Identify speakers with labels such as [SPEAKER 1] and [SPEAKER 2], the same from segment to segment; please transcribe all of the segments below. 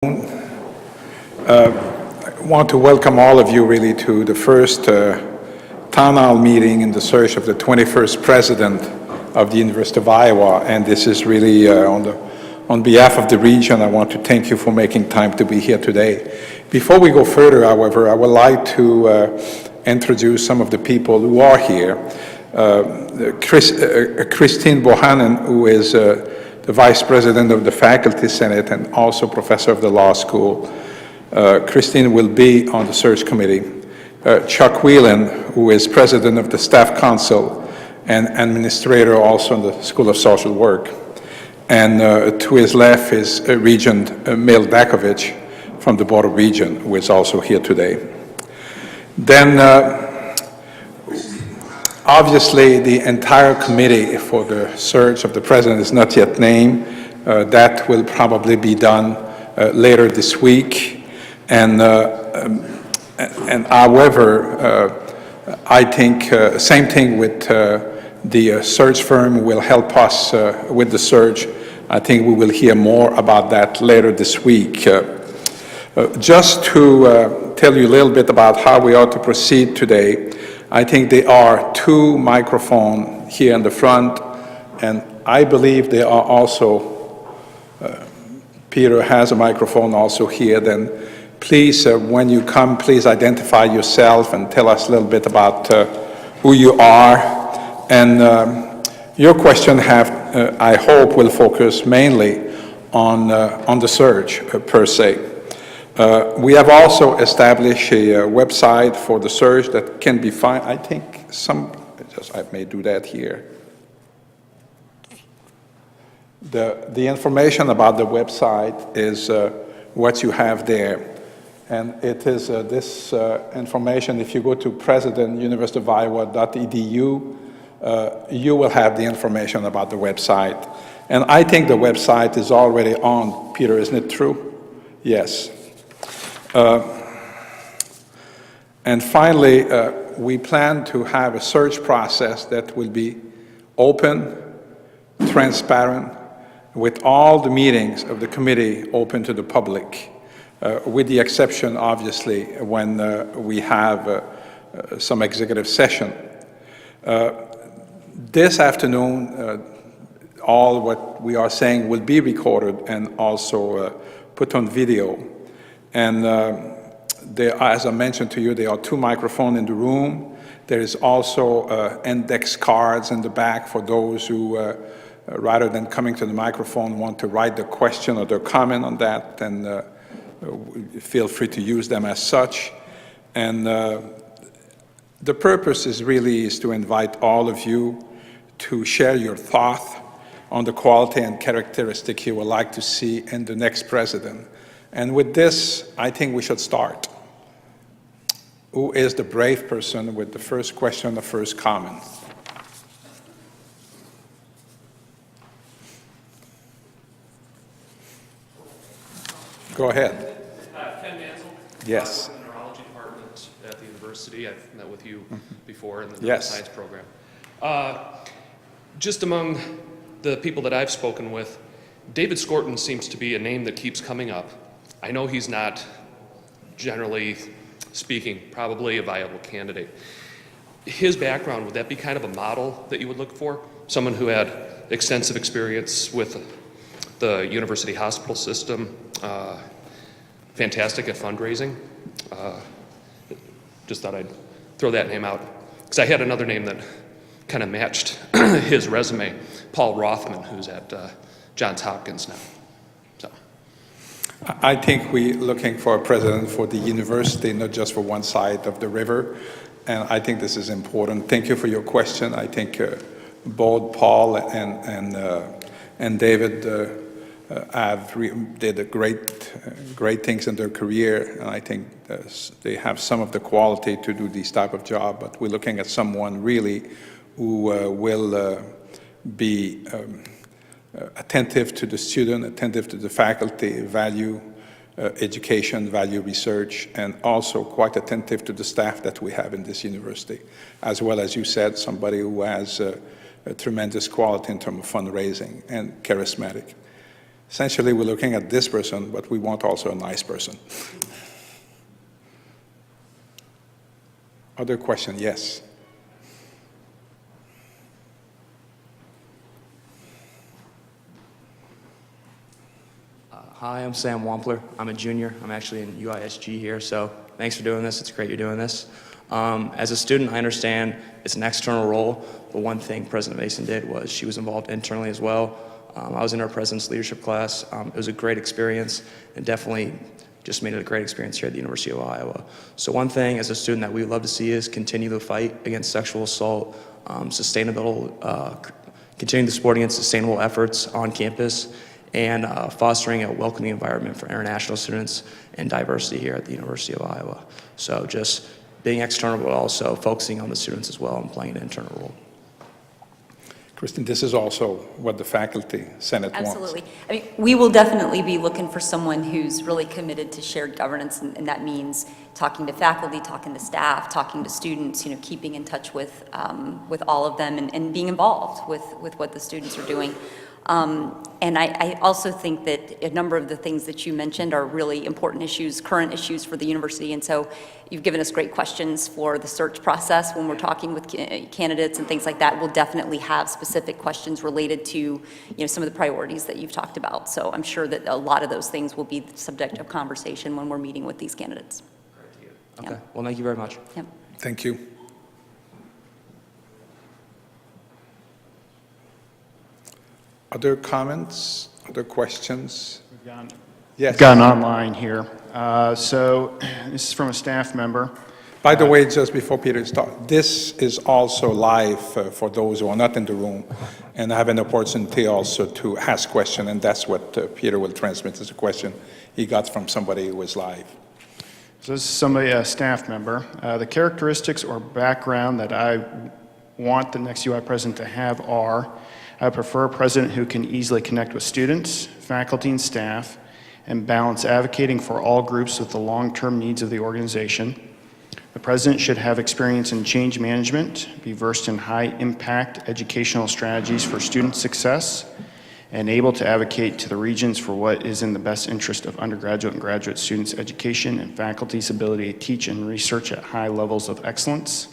[SPEAKER 1] I want to welcome all of you really to the first town hall meeting in the search of the 21st president of the University of Iowa, and this is really on behalf of the region. I want to thank you for making time to be here today. Before we go further, however, I would like to introduce some of the people who are here. Christine Bohannon, who is the Vice President of the Faculty Senate and also Professor of the Law School. Christine will be on the search committee. Chuck Whelan, who is President of the Staff Council and Administrator also in the School of Social Work. And to his left is Regent Mil Dakovich from the Border Region, who is also here today. Then obviously, the entire committee for the search of the president is not yet named. That will probably be done later this week. And however, I think same thing with the search firm will help us with the search. I think we will hear more about that later this week. Just to tell you a little bit about how we ought to proceed today, I think there are two microphones here in the front, and I believe there are also, Peter has a microphone also here. Then please, when you come, please identify yourself and tell us a little bit about who you are. And your question I hope will focus mainly on the search per se. We have also established a website for the search that can be found. I think I may do that here. The information about the website is what you have there. And it is this information, if you go to presidentuniversityofiowa.edu, you will have the information about the website. And I think the website is already on, Peter, isn't it true? Yes. And finally, we plan to have a search process that will be open, transparent, with all the meetings of the committee open to the public, with the exception, obviously, when we have some executive session. This afternoon, all what we are saying will be recorded and also put on video. And as I mentioned to you, there are two microphones in the room. There is also index cards in the back for those who, rather than coming to the microphone, want to write their question or their comment on that, and feel free to use them as such. And the purpose is to invite all of you to share your thought on the quality and characteristic you would like to see in the next president. And with this, I think we should start. Who is the brave person with the first question, the first comment? Go ahead.
[SPEAKER 2] Ken Mansell.
[SPEAKER 1] Yes.
[SPEAKER 2] I'm in the neurology department at the university. I've met with you before in the
[SPEAKER 1] Yes.
[SPEAKER 2] neuroscience program. Just among the people that I've spoken with, David Skorton seems to be a name that keeps coming up. I know he's not, generally speaking, probably a viable candidate. His background, would that be kind of a model that you would look for? Someone who had extensive experience with the university hospital system, fantastic at fundraising. Just thought I'd throw that name out. Because I had another name that kind of matched his resume, Paul Rothman, who's at Johns Hopkins now.
[SPEAKER 1] I think we're looking for a president for the university, not just for one side of the river. And I think this is important. Thank you for your question. I think both Paul and David did great things in their career. And I think they have some of the quality to do this type of job. But we're looking at someone really who will be attentive to the student, attentive to the faculty, value education, value research, and also quite attentive to the staff that we have in this university. As well as you said, somebody who has a tremendous quality in terms of fundraising and charismatic. Essentially, we're looking at this person, but we want also a nice person. Other question? Yes.
[SPEAKER 3] Hi, I'm Sam Wampler. I'm a junior. I'm actually in UISG here, so thanks for doing this. It's great you're doing this. As a student, I understand it's an external role, but one thing President Mason did was she was involved internally as well. I was in our president's leadership class. It was a great experience and definitely just made it a great experience here at the University of Iowa. So one thing as a student that we would love to see is continue the fight against sexual assault, continue the supporting and sustainable efforts on campus, and fostering a welcoming environment for international students and diversity here at the University of Iowa. So just being external, but also focusing on the students as well and playing an internal role.
[SPEAKER 1] Kristen, this is also what the faculty senate wants.
[SPEAKER 4] Absolutely. I mean, we will definitely be looking for someone who's really committed to shared governance, and that means talking to faculty, talking to staff, talking to students, you know, keeping in touch with all of them and being involved with what the students are doing. And I also think that a number of the things that you mentioned are really important issues, current issues for the university. And so you've given us great questions for the search process when we're talking with candidates and things like that. We'll definitely have specific questions related to, you know, some of the priorities that you've talked about. So I'm sure that a lot of those things will be the subject of conversation when we're meeting with these candidates.
[SPEAKER 3] Okay,
[SPEAKER 4] Yep.
[SPEAKER 3] well, thank you very much.
[SPEAKER 4] Yep.
[SPEAKER 1] Thank you. Other comments, other questions? Yes.
[SPEAKER 5] Got an online here. So this is from a staff member.
[SPEAKER 1] By the way, just before Peter starts, this is also live for those who are not in the room and have an opportunity also to ask questions, and that's what Peter will transmit as a question he got from somebody who was live.
[SPEAKER 5] So this is somebody, a staff member. The characteristics or background that I want the next UI president to have are, I prefer a president who can easily connect with students, faculty, and staff, and balance advocating for all groups with the long-term needs of the organization. The president should have experience in change management, be versed in high-impact educational strategies for student success, and able to advocate to the regions for what is in the best interest of undergraduate and graduate students' education and faculty's ability to teach and research at high levels of excellence.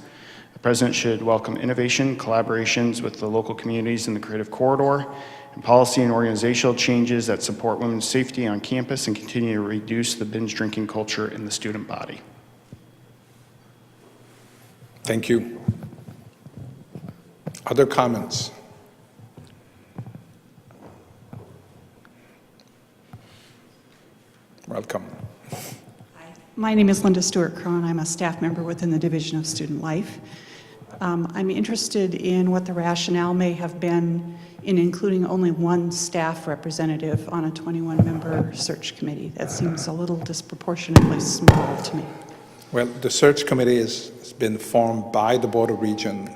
[SPEAKER 5] The president should welcome innovation, collaborations with the local communities in the creative corridor, and policy and organizational changes that support women's safety on campus and continue to reduce the binge drinking culture in the student body.
[SPEAKER 1] Thank you. Other comments? Welcome.
[SPEAKER 6] My name is Linda Stewart-Crone. I'm a staff member within the Division of Student Life. I'm interested in what the rationale may have been in including only one staff representative on a 21-member search committee. That seems a little disproportionately small to me.
[SPEAKER 1] Well, the search committee has been formed by the Board of Regents.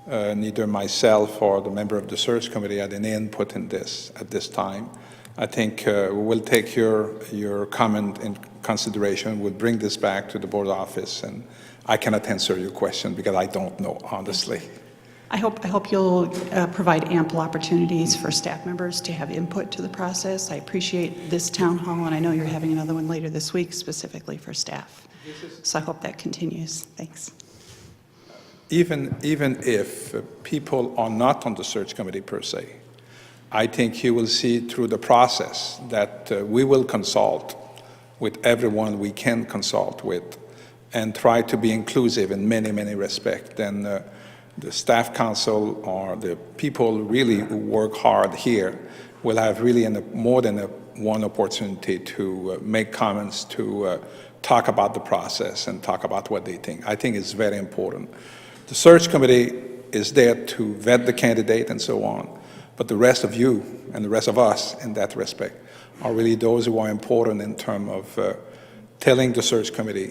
[SPEAKER 1] Neither myself or the member of the search committee had any input in this at this time. I think we'll take your comment in consideration. We'll bring this back to the board office, and I cannot answer your question because I don't know, honestly.
[SPEAKER 6] I hope you'll provide ample opportunities for staff members to have input to the process. I appreciate this town hall, and I know you're having another one later this week specifically for staff. So I hope that continues. Thanks.
[SPEAKER 1] Even if people are not on the search committee per se, I think you will see through the process that we will consult with everyone we can consult with and try to be inclusive in many, many respects. And the staff council or the people really who work hard here will have really more than one opportunity to make comments, to talk about the process and talk about what they think. I think it's very important. The search committee is there to vet the candidate and so on, but the rest of you and the rest of us in that respect are really those who are important in terms of telling the search committee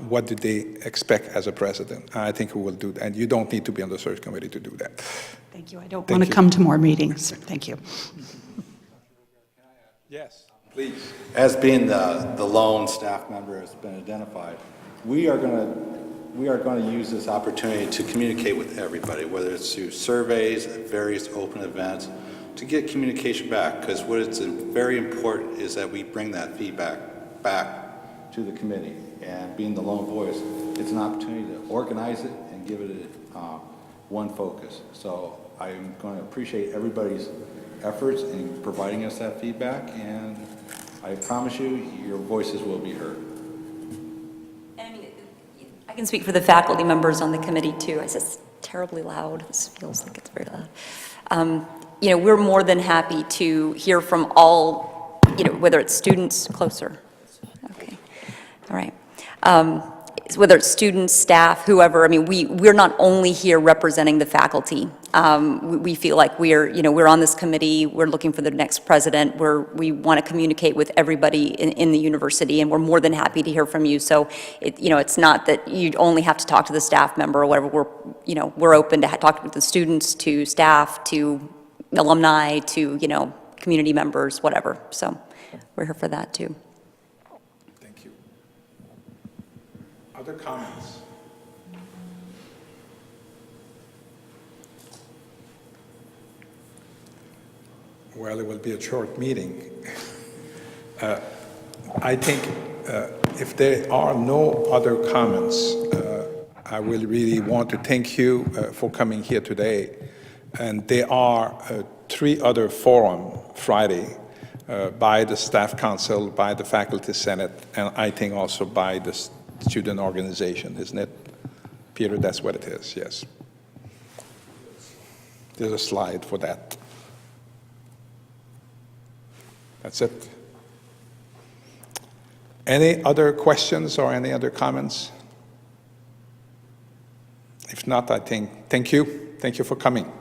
[SPEAKER 1] what do they expect as a president. And I think we will do that. And you don't need to be on the search committee to do that.
[SPEAKER 6] Thank you. I don't want to come to more meetings. Thank you.
[SPEAKER 1] Yes, please.
[SPEAKER 7] As being the lone staff member has been identified, we are going to use this opportunity to communicate with everybody, whether it's through surveys, various open events, to get communication back, because what is very important is that we bring that feedback back to the committee. And being the lone voice, it's an opportunity to organize it and give it one focus. So I'm going to appreciate everybody's efforts in providing us that feedback, and I promise you, your voices will be heard.
[SPEAKER 4] And I mean, I can speak for the faculty members on the committee too. I said it's terribly loud. This feels like it's very loud. You know, we're more than happy to hear from all, you know, whether it's students, closer. Okay, all right. Whether it's students, staff, whoever, I mean, we're not only here representing the faculty. We feel like we're on this committee, we're looking for the next president, we want to communicate with everybody in the university, and we're more than happy to hear from you. So, it's not that you only have to talk to the staff member or whatever. We're open to talk with the students, to staff, to alumni, to, community members, whatever. So we're here for that too.
[SPEAKER 1] Thank you. Other comments? Well, it will be a short meeting. I think if there are no other comments, I will really want to thank you for coming here today. And there are 3 other forums Friday by the Staff Council, by the Faculty Senate, and I think also by the student organization, isn't it? Peter, that's what it is, yes. There's a slide for that. That's it. Any other questions or any other comments? If not, I think, thank you. Thank you for coming.